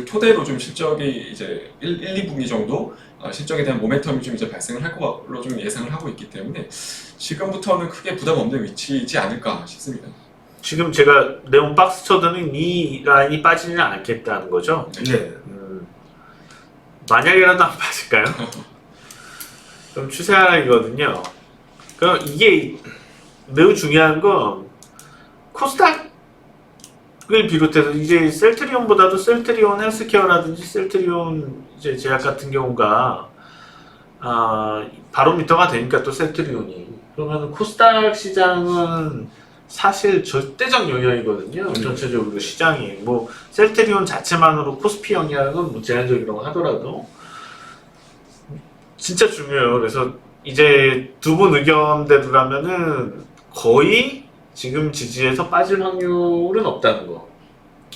토대로 좀 실적이 이제 1, 2분기 정도 실적에 대한 모멘텀이 좀 이제 발생을 할 걸로 좀 예상을 하고 있기 때문에 지금부터는 크게 부담 없는 위치이지 않을까 싶습니다. 지금 제가 네온 박스 쳐드는 이 라인이 빠지지는 않겠다는 거죠? 네. 만약이라도 안 빠질까요? 그럼 추세하락이거든요. 그럼 이게 매우 중요한 건 코스닥을 비롯해서 이제 셀트리온보다도 셀트리온 헬스케어라든지 셀트리온 이제 제약 같은 경우가 바로미터가 되니까 또 셀트리온이 그러면 코스닥 시장은 사실 절대적 영향이거든요. 전체적으로 시장이 뭐 셀트리온 자체만으로 코스피 영향은 뭐 제한적이라고 하더라도 진짜 중요해요. 그래서 이제 두 분 의견대로라면은 거의 지금 지지에서 빠질 확률은 없다는 거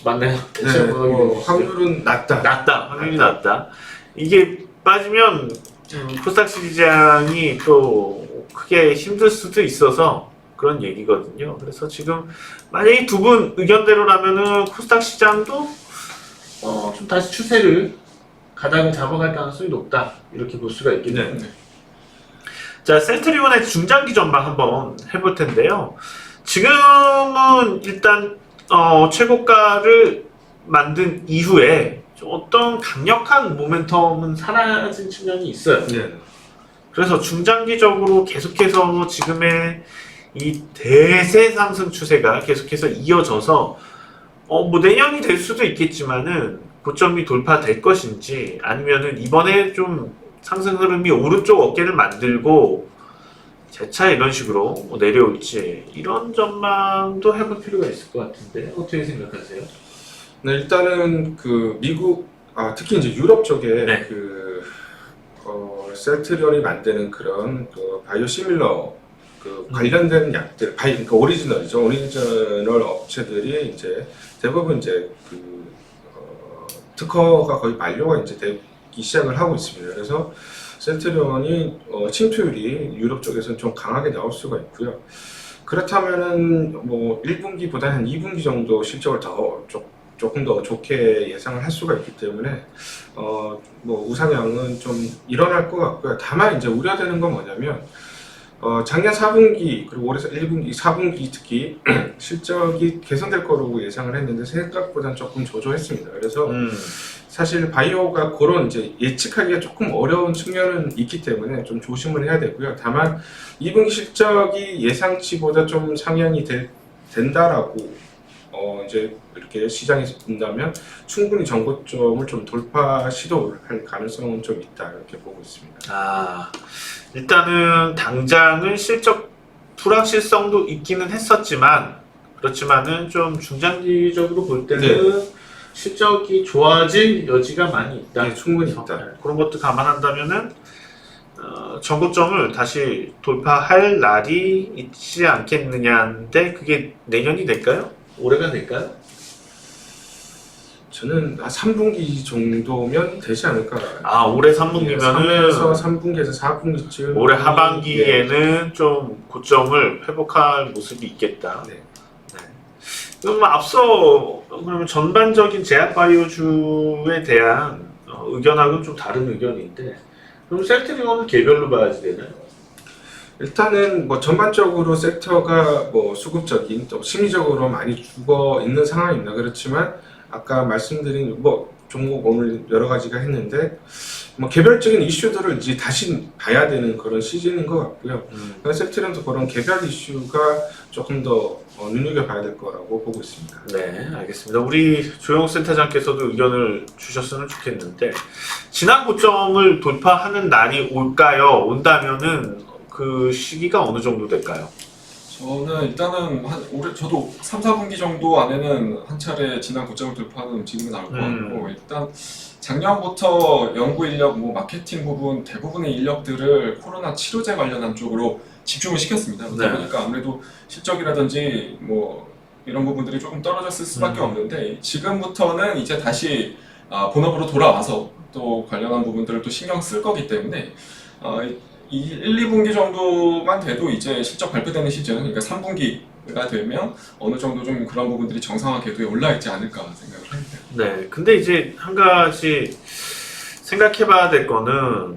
맞나요? 네, 확률은 낮다. 확률이 낮다. 이게 빠지면 코스닥 시장이 또 크게 힘들 수도 있어서 그런 얘기거든요. 그래서 지금 만약에 두 분 의견대로라면은 코스닥 시장도 좀 다시 추세를 가닥을 잡아갈 가능성이 높다 이렇게 볼 수가 있겠네요. 네. 자, 셀트리온의 중장기 전망 한번 해볼 텐데요. 지금은 일단 최고가를 만든 이후에 좀 어떤 강력한 모멘텀은 사라진 측면이 있어요. 네. 그래서 중장기적으로 계속해서 지금의 이 대세 상승 추세가 계속해서 이어져서 뭐 내년이 될 수도 있겠지만은 고점이 돌파될 것인지 아니면은 이번에 좀 상승 흐름이 오른쪽 어깨를 만들고 재차 이런 식으로 뭐 내려올지 이런 전망도 해볼 필요가 있을 것 같은데 어떻게 생각하세요? 네, 일단은 그 미국 특히 이제 유럽 쪽에 네. 그 셀트리온이 만드는 그런 그 바이오시밀러 그 관련된 약들, 그러니까 오리지널이죠. 오리지널 업체들이 이제 대부분 이제 그 특허가 거의 만료가 이제 되기 시작을 하고 있습니다. 그래서 셀트리온이 침투율이 유럽 쪽에서는 좀 강하게 나올 수가 있고요. 그렇다면은 뭐 1분기보다는 한 2분기 정도 실적을 조금 더 좋게 예상을 할 수가 있기 때문에 뭐 우상향은 좀 일어날 것 같고요. 다만 이제 우려되는 건 뭐냐면 작년 4분기 그리고 올해 1분기, 4분기 특히 실적이 개선될 거라고 예상을 했는데 생각보다는 조금 저조했습니다. 그래서 사실 바이오가 그런 이제 예측하기가 조금 어려운 측면은 있기 때문에 좀 조심을 해야 되고요. 다만 2분기 실적이 예상치보다 좀 상향이 된다라고 이제 이렇게 시장이 본다면 충분히 전고점을 좀 돌파 시도를 할 가능성은 좀 있다 이렇게 보고 있습니다. 일단은 당장은 실적 불확실성도 있기는 했었지만 그렇지만은 좀 중장기적으로 볼 때는 실적이 좋아질 여지가 많이 있다. 네, 충분히 있다. 그런 것도 감안한다면은 전고점을 다시 돌파할 날이 있지 않겠느냐인데 그게 내년이 될까요? 올해가 될까요? 저는 3분기 정도면 되지 않을까. 올해 3분기면은 3분기에서 4분기쯤 올해 하반기에는 좀 고점을 회복할 모습이 있겠다. 네. 그럼 앞서 그러면 전반적인 제약바이오주에 대한 의견하고는 좀 다른 의견인데 그럼 셀트리온은 개별로 봐야지 되나요? 일단은 뭐 전반적으로 섹터가 뭐 수급적인 또 심리적으로 많이 죽어 있는 상황입니다. 그렇지만 아까 말씀드린 뭐 종목 오늘 여러 가지가 했는데 뭐 개별적인 이슈들을 이제 다시 봐야 되는 그런 시즌인 것 같고요. 섹터련도 그런 개별 이슈가 조금 더 눈여겨봐야 될 거라고 보고 있습니다. 네, 알겠습니다. 우리 조영욱 센터장께서도 의견을 주셨으면 좋겠는데 지난 고점을 돌파하는 날이 올까요? 온다면은 그 시기가 어느 정도 될까요? 저는 일단은 올해 저도 3, 4분기 정도 안에는 한 차례 지난 고점을 돌파하는 움직임이 나올 것 같고 일단 작년부터 연구 인력, 뭐 마케팅 부분 대부분의 인력들을 코로나 치료제 관련한 쪽으로 집중을 시켰습니다. 그러다 네. 보니까 아무래도 실적이라든지 뭐 이런 부분들이 조금 떨어졌을 수밖에 없는데 지금부터는 이제 다시 본업으로 돌아와서 또 관련한 부분들을 또 신경 쓸 거기 때문에 이 1, 2분기 정도만 돼도 이제 실적 발표되는 시즌, 그러니까 3분기가 되면 어느 정도 좀 그런 부분들이 정상화 궤도에 올라있지 않을까 생각을 합니다. 네, 근데 이제 한 가지 생각해봐야 될 거는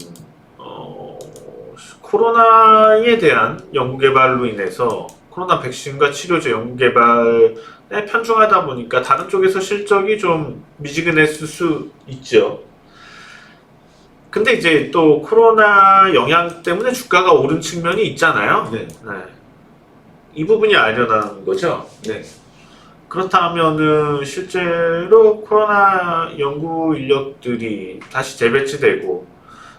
코로나에 대한 연구개발로 인해서 코로나 백신과 치료제 연구개발에 편중하다 보니까 다른 쪽에서 실적이 좀 미지근했을 수 있죠. 근데 이제 또 코로나 영향 때문에 주가가 오른 측면이 있잖아요. 네. 네. 이 부분이 아련한 거죠. 네. 그렇다면은 실제로 코로나 연구 인력들이 다시 재배치되고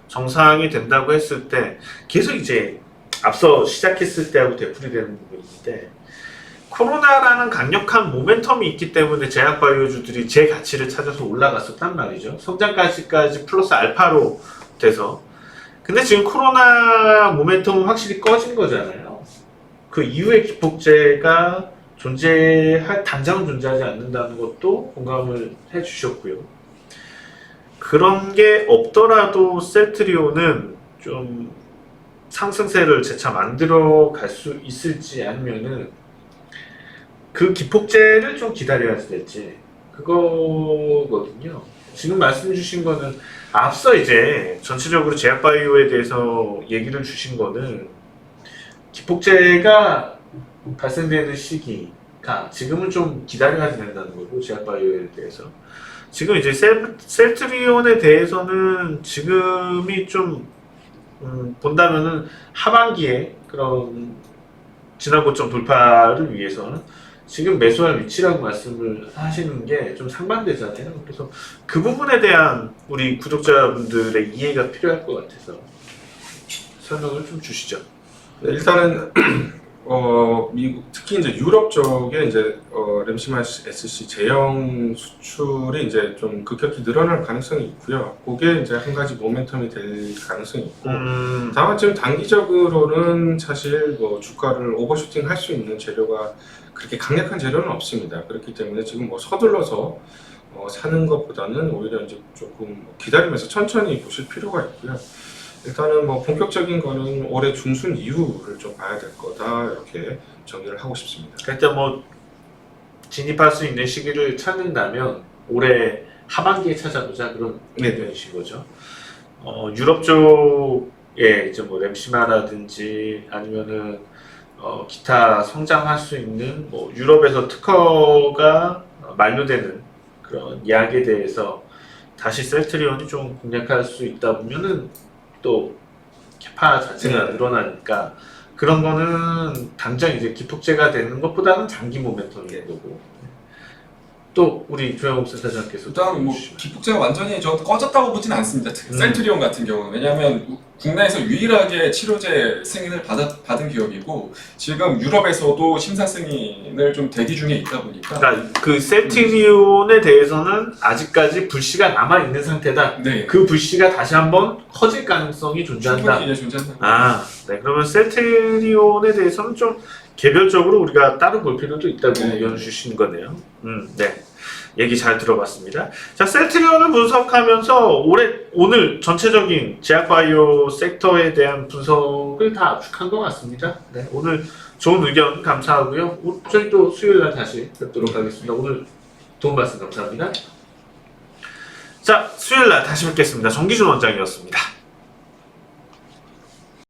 정상이 된다고 했을 때 계속 이제 앞서 시작했을 때하고 되풀이되는 부분인데 코로나라는 강력한 모멘텀이 있기 때문에 제약바이오주들이 제 가치를 찾아서 올라갔었단 말이죠. 성장가치까지 플러스 알파로 돼서. 근데 지금 코로나 모멘텀은 확실히 꺼진 거잖아요. 그 이후에 기폭제가 당장은 존재하지 않는다는 것도 공감을 해주셨고요. 그런 게 없더라도 셀트리온은 좀 상승세를 재차 만들어 갈 수 있을지 아니면은 그 기폭제를 좀 기다려야 될지 그거거든요. 지금 말씀 주신 거는 앞서 이제 전체적으로 제약바이오에 대해서 얘기를 주신 거는 기폭제가 발생되는 시기가 지금은 좀 기다려야 된다는 거고 제약바이오에 대해서 지금 이제 셀트리온에 대해서는 지금이 좀 본다면은 하반기에 그런 지난 고점 돌파를 위해서는 지금 매수할 위치라고 말씀을 하시는 게 좀 상반되잖아요. 그래서 그 부분에 대한 우리 구독자분들의 이해가 필요할 것 같아서 설명을 좀 주시죠. 네, 일단은 미국 특히 이제 유럽 쪽에 이제 램시마 SC 제형 수출이 이제 좀 급격히 늘어날 가능성이 있고요. 그게 이제 한 가지 모멘텀이 될 가능성이 있고 다만 지금 단기적으로는 사실 뭐 주가를 오버슈팅 할 수 있는 재료가 그렇게 강력한 재료는 없습니다. 그렇기 때문에 지금 뭐 서둘러서 사는 것보다는 오히려 이제 조금 기다리면서 천천히 보실 필요가 있고요. 일단은 뭐 본격적인 거는 올해 중순 이후를 좀 봐야 될 거다 이렇게 정리를 하고 싶습니다. 일단 뭐 진입할 수 있는 시기를 찾는다면 올해 하반기에 찾아보자 그런 의견이신 거죠. 유럽 쪽에 이제 뭐 램시마라든지 아니면은 기타 성장할 수 있는 뭐 유럽에서 특허가 만료되는 그런 약에 대해서 다시 셀트리온이 좀 공략할 수 있다 보면은 또 캐파 자체가 늘어나니까 그런 거는 당장 이제 기폭제가 되는 것보다는 장기 모멘텀인 거고. 또 우리 조영욱 센터장께서 일단 뭐 기폭제가 완전히 저 꺼졌다고 보진 않습니다. 셀트리온 같은 경우는 왜냐하면 국내에서 유일하게 치료제 승인을 받은 기업이고 지금 유럽에서도 심사 승인을 좀 대기 중에 있다 보니까 그러니까 그 셀트리온에 대해서는 아직까지 불씨가 남아 있는 상태다. 네. 그 불씨가 다시 한번 커질 가능성이 존재한다. 충분히 존재한다. 아, 네. 그러면 셀트리온에 대해서는 좀 개별적으로 우리가 따로 볼 필요도 있다고 의견 주신 거네요. 네. 얘기 잘 들어봤습니다. 자, 셀트리온을 분석하면서 오늘 전체적인 제약바이오 섹터에 대한 분석을 다 압축한 것 같습니다. 네. 오늘 좋은 의견 감사하고요. 저희 또 수요일날 다시 뵙도록 하겠습니다. 오늘 도움 말씀 감사합니다. 자, 수요일날 다시 뵙겠습니다. 정기준 원장이었습니다.